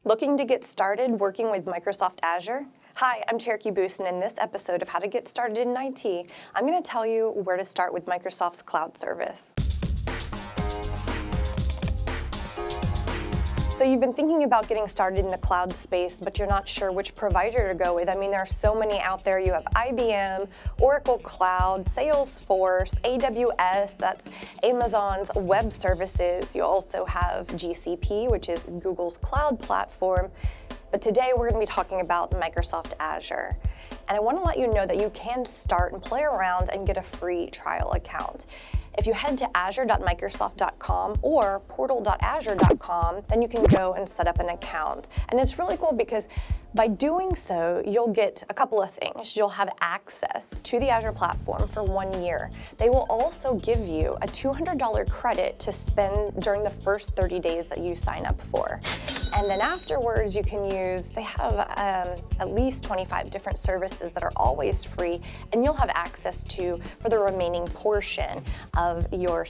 Looking to get started working with Microsoft Azure? Hi, I'm Cherokee and in this episode of How to Get Started in IT, I'm going to tell you where to start with Microsoft's cloud service. So you've been thinking about getting started in the cloud space, but you're not sure which provider to go with. I mean, there are so many out there. You have IBM, Oracle Cloud, Salesforce, AWS, that's Amazon's web services. You also have GCP, which is Google's cloud platform. But today we're going to be talking about Microsoft Azure. And I want to let you know that you can start and play around and get a free trial account. If you head to azure.microsoft.com or portal.azure.com, then you can go and set up an account. And it's really cool because by doing so, you'll get a couple of things. You'll have access to the Azure platform for 1 year. They will also give you a $200 credit to spend during the first 30 days that you sign up for. And then afterwards, you can use, they have at least 25 different services that are always free, and you'll have access to for the remaining portion of your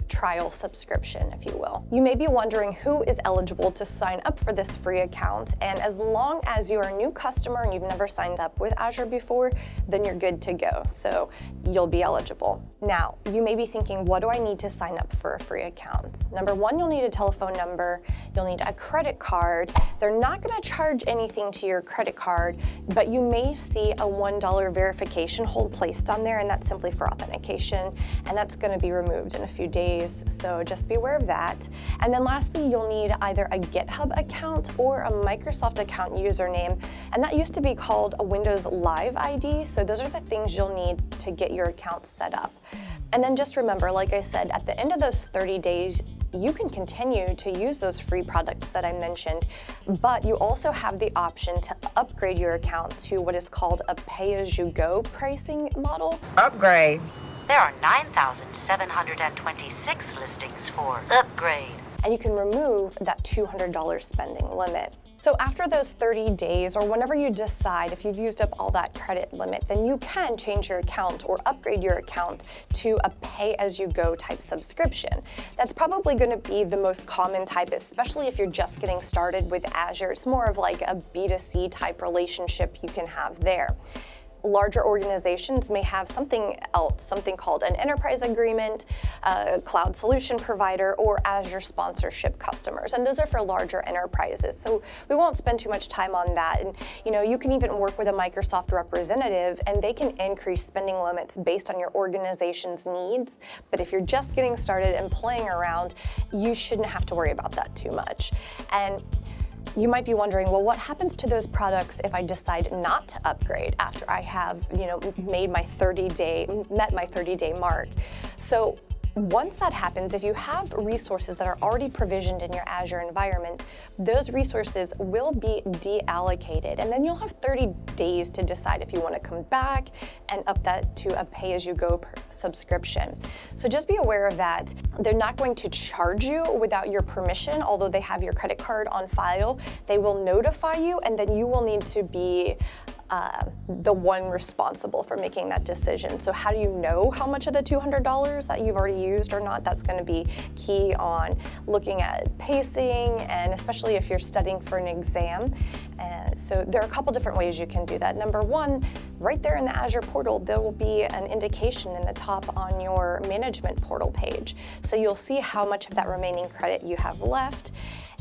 trial subscription, if you will. You may be wondering who is eligible to sign up for this free account, and as long as you're a new customer and you've never signed up with Azure before, then you're good to go, so you'll be eligible. Now, you may be thinking, what do I need to sign up for a free account? Number one, you'll need a telephone number, you'll need a credit card. They're not gonna charge anything to your credit card, but you may see a $1 verification hold placed on there, and that's simply for authentication, and that's gonna be removed in a few days. So just be aware of that. And then lastly, you'll need either a GitHub account or a Microsoft account username. And that used to be called a Windows Live ID. So those are the things you'll need to get your account set up. And then just remember, like I said, at the end of those 30 days, you can continue to use those free products that I mentioned, but you also have the option to upgrade your account to what is called a pay-as-you-go pricing model. Upgrade. There are 9,726 listings for upgrade. And you can remove that $200 spending limit. So after those 30 days, or whenever you decide if you've used up all that credit limit, then you can change your account or upgrade your account to a pay-as-you-go type subscription. That's probably going to be the most common type, especially if you're just getting started with Azure. It's more of like a B2C type relationship you can have there. Larger organizations may have something else, something called an enterprise agreement, a cloud solution provider, or Azure sponsorship customers. And those are for larger enterprises. So we won't spend too much time on that. And you can even work with a Microsoft representative and they can increase spending limits based on your organization's needs. But if you're just getting started and playing around, you shouldn't have to worry about that too much. And you might be wondering, well, what happens to those products if I decide not to upgrade after I have, met my 30-day mark? So once that happens, if you have resources that are already provisioned in your Azure environment, those resources will be deallocated, and then you'll have 30 days to decide if you want to come back and up that to a pay-as-you-go subscription. So just be aware of that. They're not going to charge you without your permission, although they have your credit card on file. They will notify you, and then you will need to be the one responsible for making that decision. So how do you know how much of the $200 that you've already used or not? That's going to be key on looking at pacing, and especially if you're studying for an exam. So there are a couple different ways you can do that. Number one, right there in the Azure portal, there will be an indication in the top on your management portal page. So you'll see how much of that remaining credit you have left.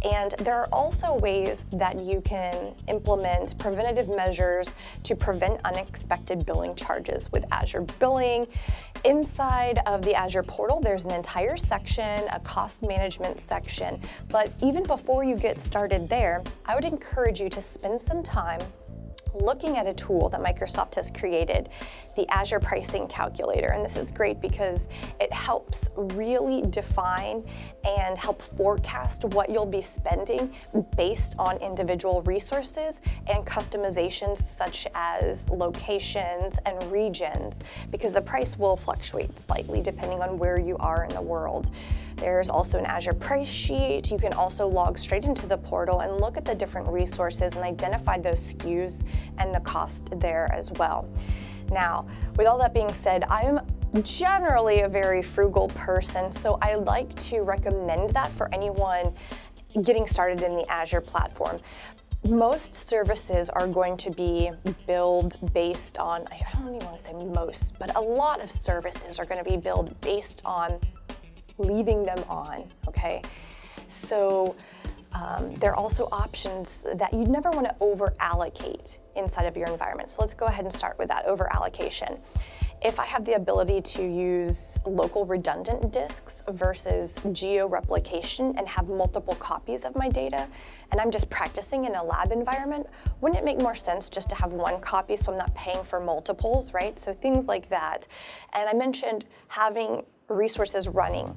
And there are also ways that you can implement preventative measures to prevent unexpected billing charges with Azure Billing. Inside of the Azure portal, there's an entire section, a cost management section. But even before you get started there, I would encourage you to spend some time looking at a tool that Microsoft has created, the Azure Pricing Calculator. And this is great because it helps really define and help forecast what you'll be spending based on individual resources and customizations such as locations and regions, because the price will fluctuate slightly depending on where you are in the world. There's also an Azure price sheet. You can also log straight into the portal and look at the different resources and identify those SKUs and the cost there as well. Now, with all that being said, I'm generally a very frugal person, so I like to recommend that for anyone getting started in the Azure platform. Most services are going to be billed based on, I don't even want to say most, but a lot of services are going to be billed based on leaving them on, okay? So there are also options that you'd never want to over allocate inside of your environment. So let's go ahead and start with that over allocation. If I have the ability to use local redundant disks versus geo-replication and have multiple copies of my data, and I'm just practicing in a lab environment, wouldn't it make more sense just to have one copy so I'm not paying for multiples, right? So things like that. And I mentioned having resources running.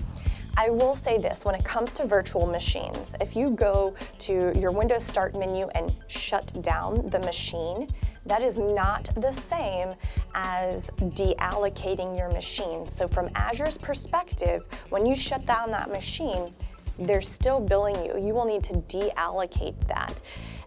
I will say this, when it comes to virtual machines, if you go to your Windows Start menu and shut down the machine, that is not the same as deallocating your machine. So from Azure's perspective, when you shut down that machine, they're still billing you. You will need to deallocate that.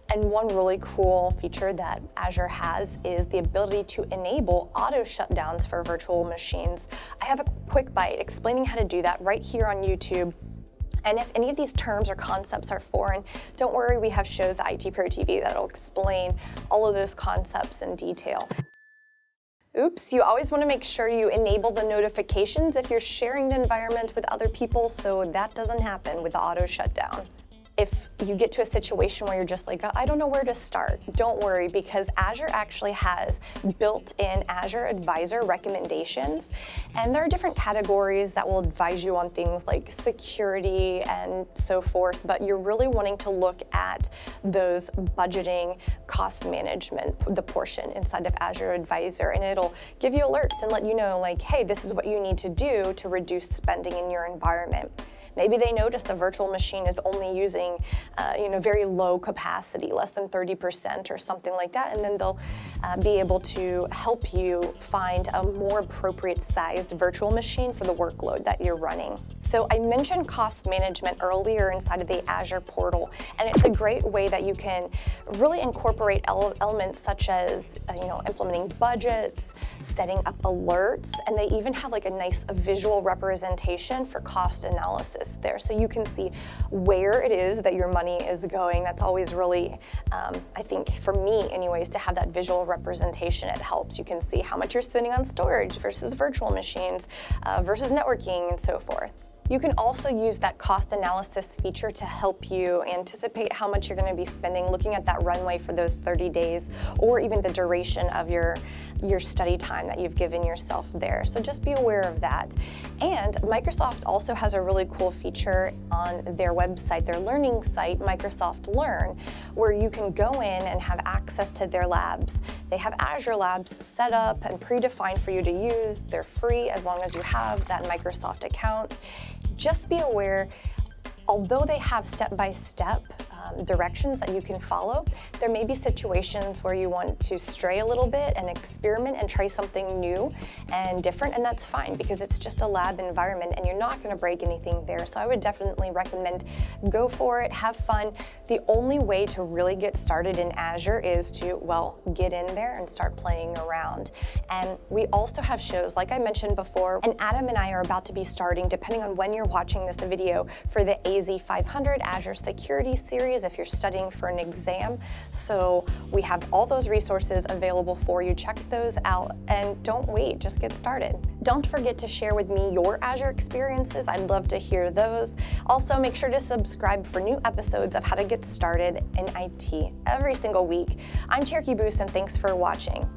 And one really cool feature that Azure has is the ability to enable auto shutdowns for virtual machines. I have a quick bite explaining how to do that right here on YouTube. And if any of these terms or concepts are foreign, don't worry, we have shows at ITProTV that'll explain all of those concepts in detail. Oops, you always want to make sure you enable the notifications if you're sharing the environment with other people so that doesn't happen with the auto shutdown. If you get to a situation where you're just like, I don't know where to start, don't worry, because Azure actually has built-in Azure Advisor recommendations, and there are different categories that will advise you on things like security and so forth, but you're really wanting to look at those budgeting, cost management, the portion inside of Azure Advisor, and it'll give you alerts and let you know, like, hey, this is what you need to do to reduce spending in your environment. Maybe they notice the virtual machine is only using, very low capacity, less than 30% or something like that, and then they'll be able to help you find a more appropriate sized virtual machine for the workload that you're running. So I mentioned cost management earlier inside of the Azure portal, and it's a great way that you can really incorporate elements such as, implementing budgets, setting up alerts, and they even have like a nice visual representation for cost analysis there, so you can see where it is that your money is going. That's always really, I think for me anyways, to have that visual representation, it helps. You can see how much you're spending on storage versus virtual machines versus networking and so forth. You can also use that cost analysis feature to help you anticipate how much you're going to be spending, looking at that runway for those 30 days, or even the duration of your study time that you've given yourself there. So just be aware of that. And Microsoft also has a really cool feature on their website, their learning site, Microsoft Learn, where you can go in and have access to their labs. They have Azure labs set up and predefined for you to use. They're free as long as you have that Microsoft account. Just be aware, although they have step-by-step directions that you can follow, there may be situations where you want to stray a little bit and experiment and try something new and different, and that's fine because it's just a lab environment and you're not going to break anything there. So I would definitely recommend go for it, have fun. The only way to really get started in Azure is to, get in there and start playing around. And we also have shows, like I mentioned before, and Adam and I are about to be starting, depending on when you're watching this video, for the AZ500 Azure Security Series if you're studying for an exam. So we have all those resources available for you. Check those out and don't wait, just get started. Don't forget to share with me your Azure experiences. I'd love to hear those. Also, make sure to subscribe for new episodes of how to get started in IT every single week. I'm Cherokee and thanks for watching.